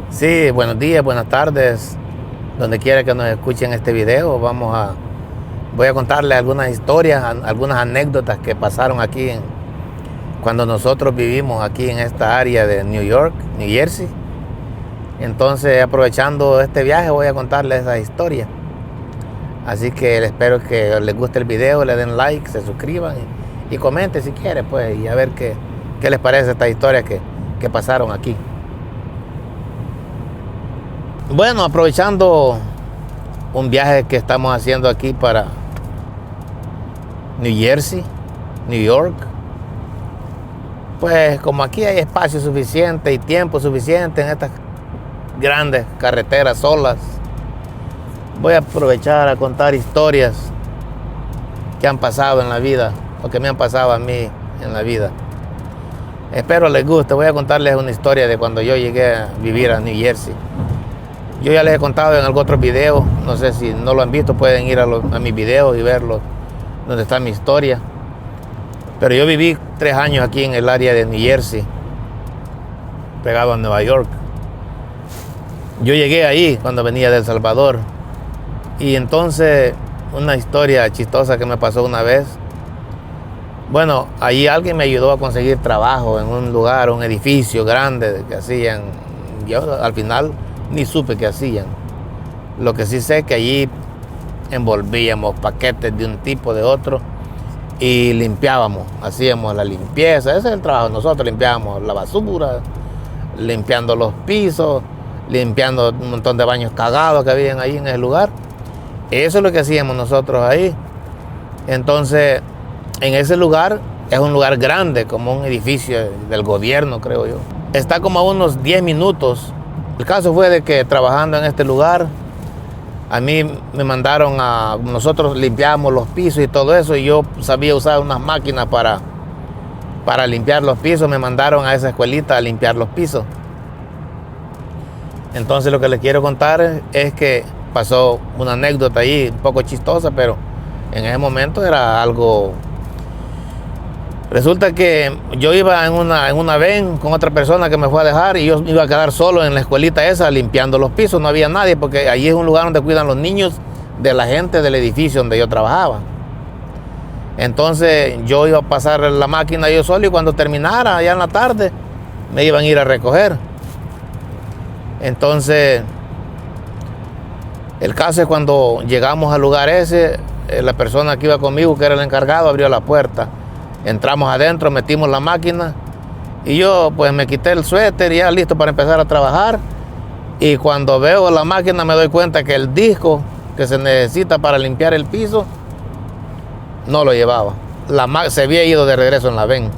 Sí, buenos días, buenas tardes, donde quiera que nos escuchen este video. Voy a contarles algunas historias, algunas anécdotas que pasaron aquí cuando nosotros vivimos aquí en esta área de New York, New Jersey. Entonces, aprovechando este viaje, voy a contarles esa historia. Así que espero que les guste el video, le den like, se suscriban y comenten si quieren, pues, y a ver qué les parece esta historia que pasaron aquí. Bueno, aprovechando un viaje que estamos haciendo aquí para New Jersey, New York, pues como aquí hay espacio suficiente y tiempo suficiente en estas grandes carreteras solas, voy a aprovechar a contar historias que han pasado en la vida o que me han pasado a mí en la vida. Espero les guste. Voy a contarles una historia de cuando yo llegué a vivir a New Jersey. Yo ya les he contado en algún otro video, no sé si no lo han visto, pueden ir a mis videos y verlos, donde está mi historia. Pero yo viví 3 años aquí en el área de New Jersey, pegado a Nueva York. Yo llegué ahí cuando venía de El Salvador. Y entonces, una historia chistosa que me pasó una vez. Bueno, allí alguien me ayudó a conseguir trabajo en un lugar, un edificio grande que hacían. Yo al final ni supe qué hacían. Lo que sí sé es que allí envolvíamos paquetes de un tipo, de otro, y limpiábamos, hacíamos la limpieza. Ese es el trabajo. Nosotros limpiábamos la basura, limpiando los pisos, limpiando un montón de baños cagados que habían ahí en el lugar. Eso es lo que hacíamos nosotros ahí. Entonces, en ese lugar, es un lugar grande, como un edificio del gobierno, creo yo. Está como a unos 10 minutos. El caso fue de que trabajando en este lugar, a mí me mandaron nosotros limpiábamos los pisos y todo eso, y yo sabía usar unas máquinas para limpiar los pisos. Me mandaron a esa escuelita a limpiar los pisos. Entonces lo que les quiero contar es que pasó una anécdota ahí, un poco chistosa, pero en ese momento era algo. Resulta que yo iba en una van con otra persona que me fue a dejar, y yo iba a quedar solo en la escuelita esa limpiando los pisos. No había nadie, porque allí es un lugar donde cuidan los niños de la gente del edificio donde yo trabajaba. Entonces yo iba a pasar la máquina yo solo, y cuando terminara allá en la tarde me iban a ir a recoger. Entonces el caso es cuando llegamos al lugar ese, la persona que iba conmigo, que era el encargado, abrió la puerta. Entramos adentro, metimos la máquina, y yo pues me quité el suéter y ya listo para empezar a trabajar. Y cuando veo la máquina me doy cuenta que el disco que se necesita para limpiar el piso no lo llevaba. Se había ido de regreso en la van.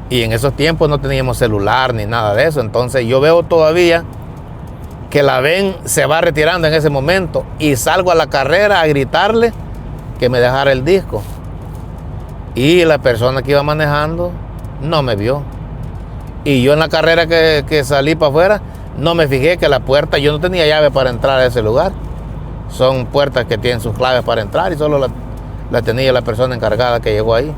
Y en esos tiempos no teníamos celular ni nada de eso. Entonces yo veo todavía que la van se va retirando en ese momento, y salgo a la carrera a gritarle que me dejara el disco. Y la persona que iba manejando no me vio. Y yo en la carrera que salí para afuera, no me fijé que la puerta, yo no tenía llave para entrar a ese lugar. Son puertas que tienen sus claves para entrar, y solo la tenía la persona encargada que llegó ahí.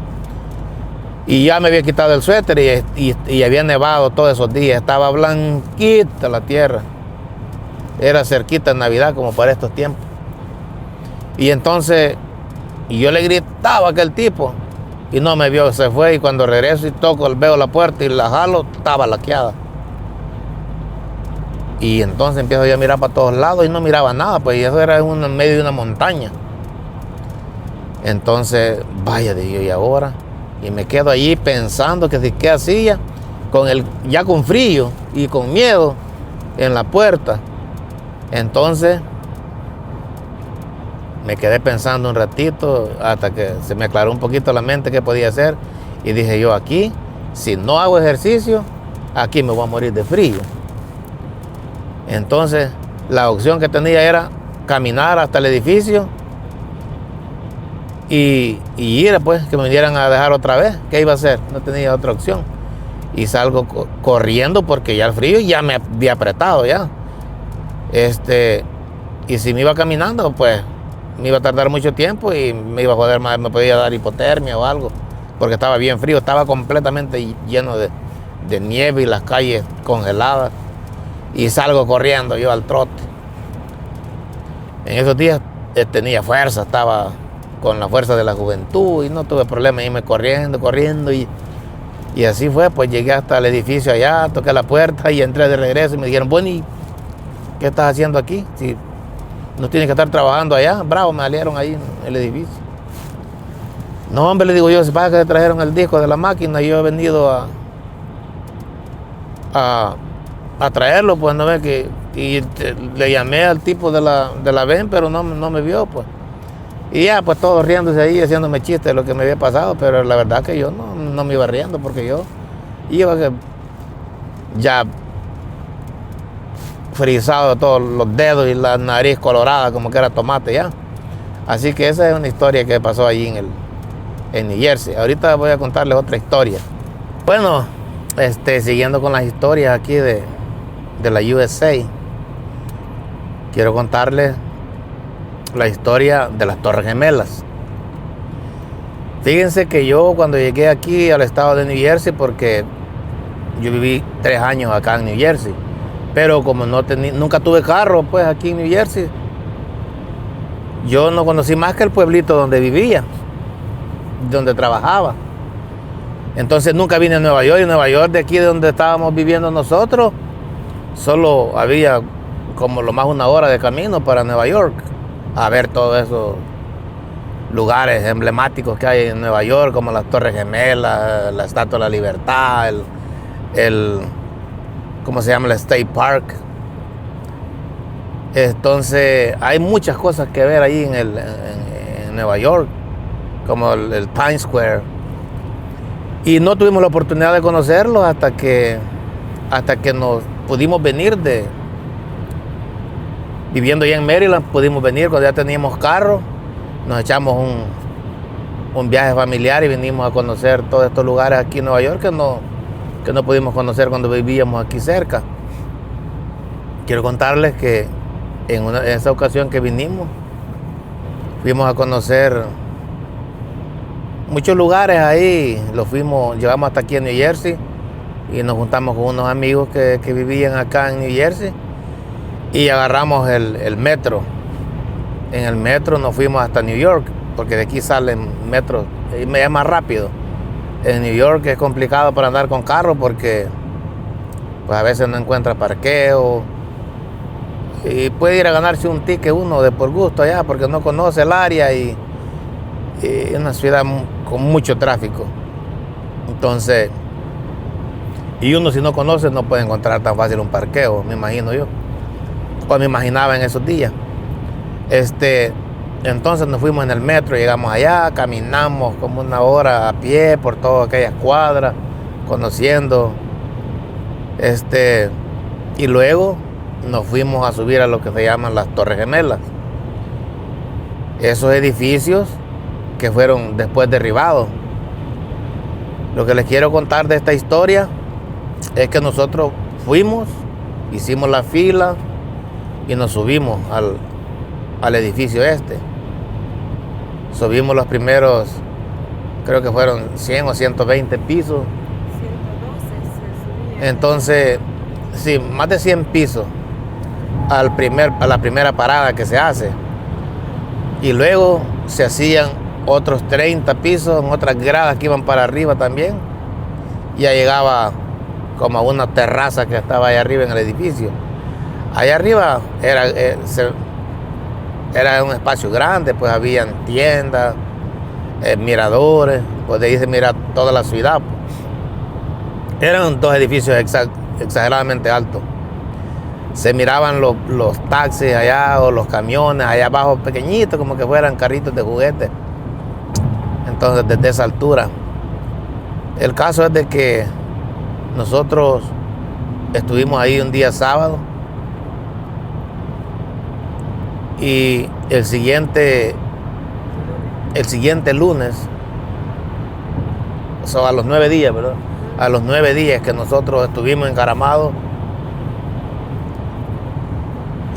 Y ya me había quitado el suéter, y había nevado todos esos días. Estaba blanquita la tierra. Era cerquita de Navidad, como para estos tiempos. Y entonces yo le gritaba a aquel tipo, y no me vio, se fue. Y cuando regreso y veo la puerta y la jalo, estaba laqueada. Y entonces empiezo yo a mirar para todos lados y no miraba nada, pues, y eso era en medio de una montaña. Entonces, vaya de yo, ¿y ahora? Y me quedo allí pensando que qué hacía, ya con frío y con miedo en la puerta. Entonces me quedé pensando un ratito hasta que se me aclaró un poquito la mente qué podía hacer. Y dije yo, aquí, si no hago ejercicio, aquí me voy a morir de frío. Entonces la opción que tenía era caminar hasta el edificio y ir, pues, que me vinieran a dejar otra vez. ¿Qué iba a hacer? No tenía otra opción. Y salgo corriendo porque ya el frío ya me había apretado ya. Y si me iba caminando, pues me iba a tardar mucho tiempo y me iba a joder más, me podía dar hipotermia o algo, porque estaba bien frío, estaba completamente lleno de nieve y las calles congeladas. y salgo corriendo yo al trote. En esos días tenía fuerza, estaba con la fuerza de la juventud y no tuve problema en irme corriendo y así fue. Pues llegué hasta el edificio allá, toqué la puerta y entré de regreso y me dijeron, bueno, ¿y qué estás haciendo aquí? Si no tienes que estar trabajando allá. Bravo, me aliaron ahí en el edificio. No, hombre, le digo yo, si pasa que le trajeron el disco de la máquina, yo he venido a traerlo, pues no ve que... Y le llamé al tipo de la VEN, pero no me vio, pues. Y ya, pues todos riéndose ahí, haciéndome chistes de lo que me había pasado, pero la verdad que yo no me iba riendo, porque yo iba ya frisado de todos los dedos y la nariz colorada como que era tomate ya. Así que esa es una historia que pasó allí en New Jersey. Ahorita voy a contarles otra historia. Bueno, siguiendo con las historias aquí de la USA, quiero contarles la historia de las Torres Gemelas. Fíjense que yo cuando llegué aquí al estado de New Jersey, porque yo viví 3 años acá en New Jersey, pero como nunca tuve carro pues aquí en New Jersey, yo no conocí más que el pueblito donde vivía, donde trabajaba. Entonces nunca vine a Nueva York, y Nueva York, de aquí de donde estábamos viviendo nosotros, solo había como lo más 1 hora de camino para Nueva York, a ver todos esos lugares emblemáticos que hay en Nueva York, como las Torres Gemelas, la Estatua de la Libertad, ¿cómo se llama? El State Park. Entonces hay muchas cosas que ver ahí en Nueva York, como el Times Square. Y no tuvimos la oportunidad de conocerlo hasta que nos pudimos venir viviendo ya en Maryland, pudimos venir cuando ya teníamos carro, nos echamos un viaje familiar y vinimos a conocer todos estos lugares aquí en Nueva York que no pudimos conocer cuando vivíamos aquí cerca. Quiero contarles que en esa ocasión que vinimos, fuimos a conocer muchos lugares ahí, llegamos hasta aquí en New Jersey y nos juntamos con unos amigos que vivían acá en New Jersey y agarramos el metro. En el metro nos fuimos hasta New York, porque de aquí salen metros y me es más rápido. En New York es complicado para andar con carro porque pues a veces no encuentra parqueo y puede ir a ganarse un ticket uno de por gusto allá porque no conoce el área y es una ciudad con mucho tráfico. Entonces, y uno si no conoce no puede encontrar tan fácil un parqueo, me imagino yo, o me imaginaba en esos días. Entonces nos fuimos en el metro, llegamos allá, caminamos como 1 hora a pie por todas aquellas cuadras, conociendo, y luego nos fuimos a subir a lo que se llaman las Torres Gemelas. Esos edificios que fueron después derribados. Lo que les quiero contar de esta historia es que nosotros fuimos, hicimos la fila y nos subimos al edificio Subimos los primeros, creo que fueron 100 o 120 pisos. 112 se subía. Entonces, sí, más de 100 pisos a la primera parada que se hace. Y luego se hacían otros 30 pisos en otras gradas que iban para arriba también. Ya llegaba como a una terraza que estaba allá arriba en el edificio. Allá arriba era un espacio grande, pues habían tiendas, miradores, pues de ahí se mira toda la ciudad. Eran 2 edificios exageradamente altos. Se miraban los taxis allá o los camiones allá abajo pequeñitos, como que fueran carritos de juguete. Entonces, desde esa altura. El caso es de que nosotros estuvimos ahí un día sábado y el siguiente lunes, o sea, a los 9 días, ¿verdad? A los 9 días que nosotros estuvimos encaramados,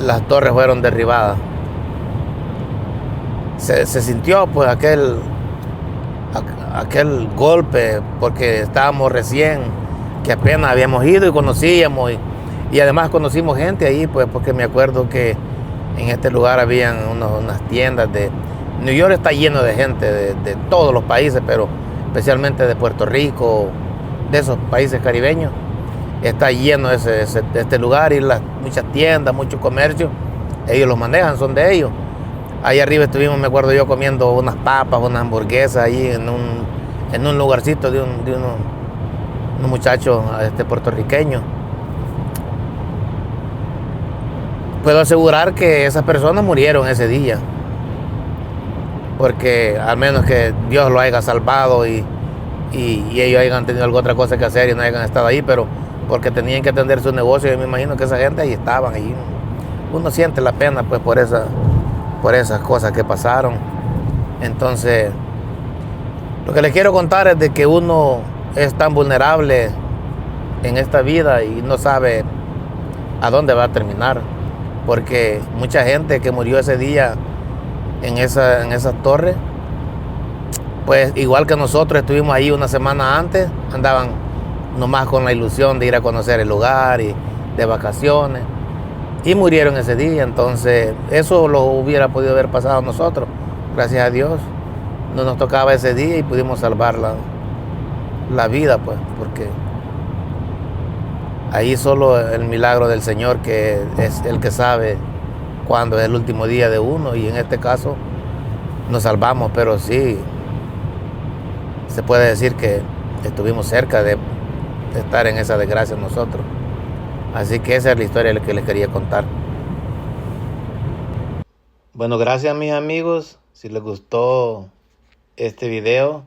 las torres fueron derribadas. Se sintió pues aquel golpe, porque estábamos recién, que apenas habíamos ido y conocíamos Y además conocimos gente ahí, pues porque me acuerdo que en este lugar habían unas tiendas de... New York está lleno de gente de todos los países, pero especialmente de Puerto Rico, de esos países caribeños. Está lleno este lugar y muchas tiendas, mucho comercio. Ellos los manejan, son de ellos. Ahí arriba estuvimos, me acuerdo yo, comiendo unas papas, unas hamburguesas ahí en un lugarcito de unos muchachos puertorriqueños. Puedo asegurar que esas personas murieron ese día, porque al menos que Dios lo haya salvado y ellos hayan tenido alguna otra cosa que hacer y no hayan estado ahí, pero porque tenían que atender su negocio. Yo me imagino que esa gente ahí estaban. Ahí uno siente la pena pues por esas cosas que pasaron. Entonces, lo que les quiero contar es de que uno es tan vulnerable en esta vida y no sabe a dónde va a terminar, porque mucha gente que murió ese día en esa torre, pues igual que nosotros estuvimos ahí una semana antes, andaban nomás con la ilusión de ir a conocer el lugar y de vacaciones, y murieron ese día. Entonces eso lo hubiera podido haber pasado a nosotros. Gracias a Dios no nos tocaba ese día y pudimos salvar la vida, pues, porque ahí solo el milagro del Señor, que es el que sabe cuándo es el último día de uno, y en este caso nos salvamos. Pero sí se puede decir que estuvimos cerca de estar en esa desgracia nosotros. Así que esa es la historia que les quería contar. Bueno, gracias mis amigos. Si les gustó este video,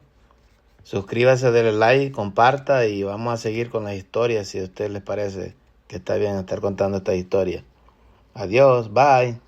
suscríbase, denle like, comparta y vamos a seguir con las historias si a ustedes les parece que está bien estar contando esta historia. Adiós, bye.